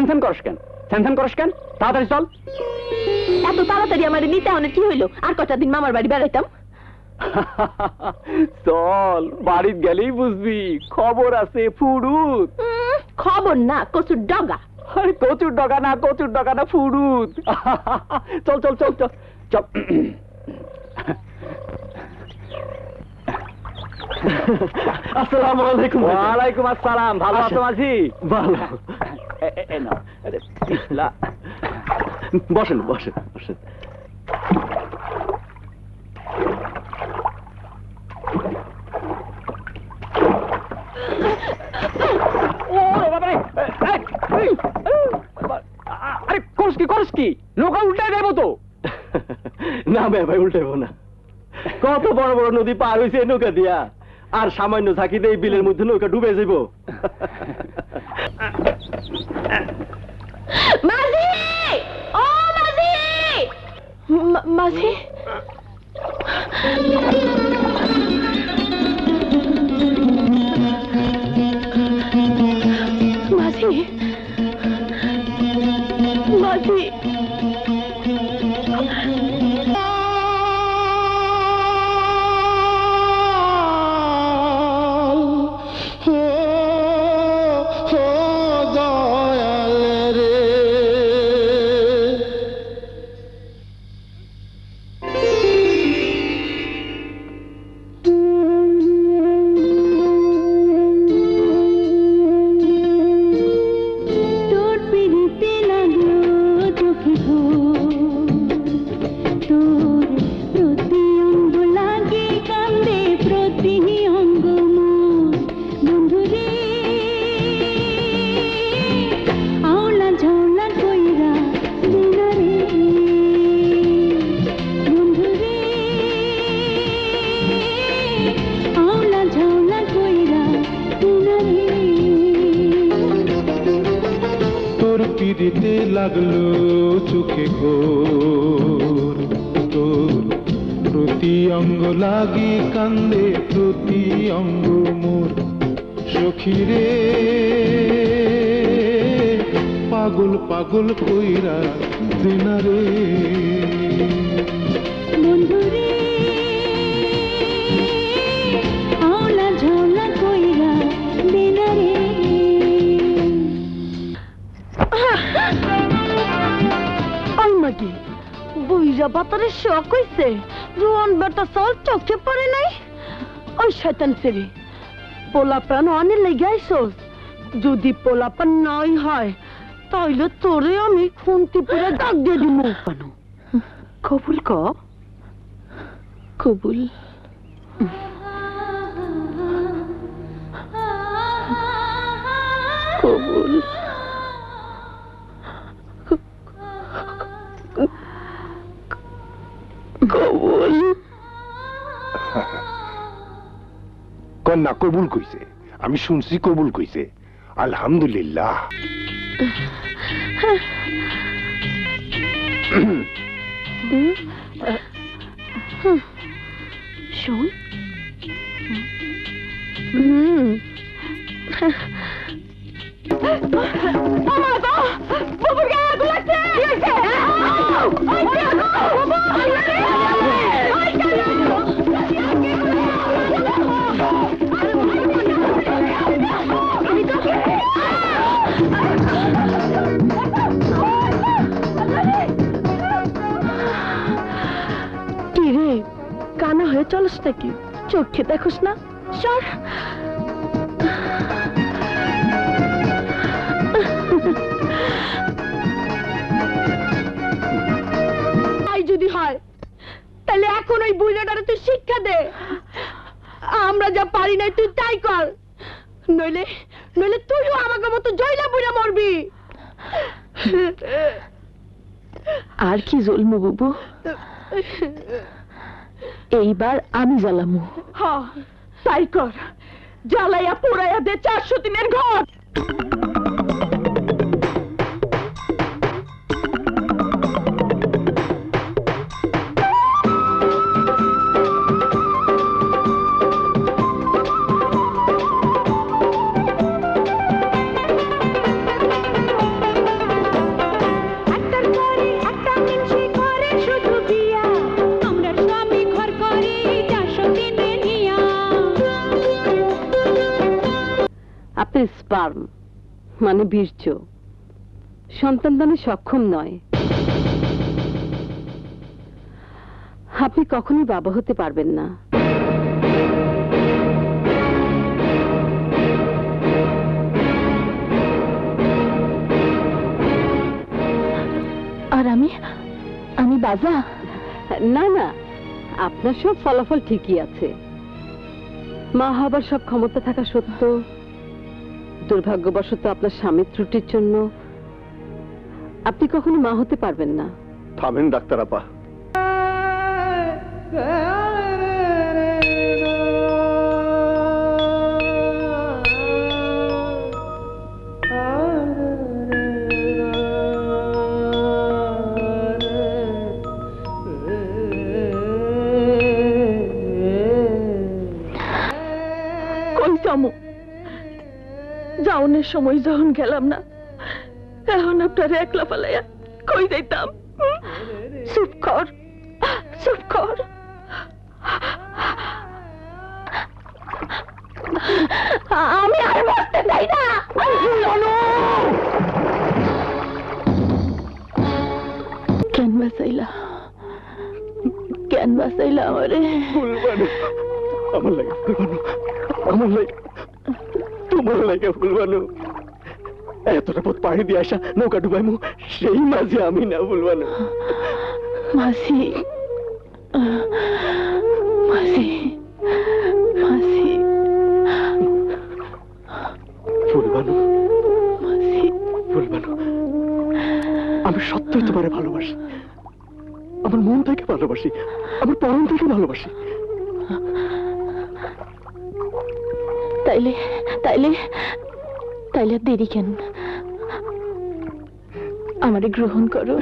Fan করস কেন? Fan fan করস কেন? তাড়াতাড়ি চল। এত তাড়াতাড়ি আমার নিতে হলে কি হইলো? আর কটা দিন মামার বাড়ি বেড়াইতাম। চল, বাড়িত গেলেই বুঝবি খবর আছে ফুরুত। খবর না, কচুর ডগা। আরে কচুর ডগা না ফুরুত। চল চল চল চল চল। আসসালামু আলাইকুম। ওয়ালাইকুম আসসালাম। ভালো আছো মাঝি? ভালো। বসেন বসেন বসেন। আরে করস কি? নৌকা উল্টাই দেবো তো। না ভাই উল্টাইবো না। কত বড় বড় নদী পার হয়েছে নৌকা দিয়া, আর সামান্য ঝাঁকি দিয়ে বিলের মধ্যে নৌকা ডুবে যাইব। মাঝি! ও মাঝি! মাঝি? মাঝি? মাঝি? পিড়িতে লাগলো চোখে ঘোর, তোর প্রতি অঙ্গ লাগি কান্দে প্রতি অঙ্গ মোর। সখীরে পাগল পাগল কইরা দিনারে। বন্ধুরে আওলা ঝওলা কইরা দিনারে। বুইরা বাতারে শখ হইছে, রোয়ান বেটা চল চোখে পড়ে নাই। ওই শয়তান সেরি পোলা প্রাণ অনেক লেগে আইসোস। যদি পোলা প্রাণ নাই হয় তাইলে তোরে আমি খুন্তি পুরে দাগ দিয়ে দিব। কবুল ক, কবুল। কবুল। কবুল। কন্যা কবুল কইছে, আমি শুনছি কবুল কইছে। আলহামদুলিল্লাহ। শোন, কানা হয়ে চলস নাকি? চোখে দেখোস না? সর। যদি হয় তাহলে এখন ওই বুড়াটারে তুই শিক্ষা দে। আমরা যা পারি না তুই তাই কর, নইলে নইলে তুইও আমাকে মতো জয়লা বুড়া মরবি। আর কি জলমু বুবু, এইবার আমি জ্বালামু। হ্যাঁ তাই কর, জ্বালাইয়া পোড়াইয়া দে 400 দিনের ঘর। স্পার্ম মানে বীর্য সন্তান দানে সক্ষম নয়। আপনি কখনোই বাবা হতে পারবেন না। আর আমি আমি বাজা? না না, আপনার সব ফলাফল ঠিকই আছে। মা হবার সব ক্ষমতা থাকা সত্ত্বেও দুর্ভাগ্যবশত আপনার স্বামীর ত্রুটির জন্য আপনি কখনো মা হতে পারবেন না। থামেন ডাক্তার আপা। কই যামু? যাওনের সময় যখন গেলাম না, এখন আপনার একলা ফেলাইয়া কই যাইতাম? চুপ কর, চুপ কর। আমি আর বাঁচতে চাই না। কেন বাঁচাইলা? কেন বাঁচাইলা আমারে? ফুলবানু, আমার লাগে ফুলবানু, আমার লাগে, তোমার লাগে ফুলবানু। এতটা পথ পাড়ি দিয়ে আসা নৌকা ডুবাইমু সেই মাঝে আমি না ফুলবানু। মাসি মাসি মাসি ফুলবানু, মাসি ফুলবানু, আমি সত্যই তোমারে ভালোবাসি, আমার মন থেকে ভালোবাসি, আমার পরম থেকে ভালোবাসি। তাইলে তাইলে তাইলে আর দেরি কেন? আমারে গ্রহণ করো।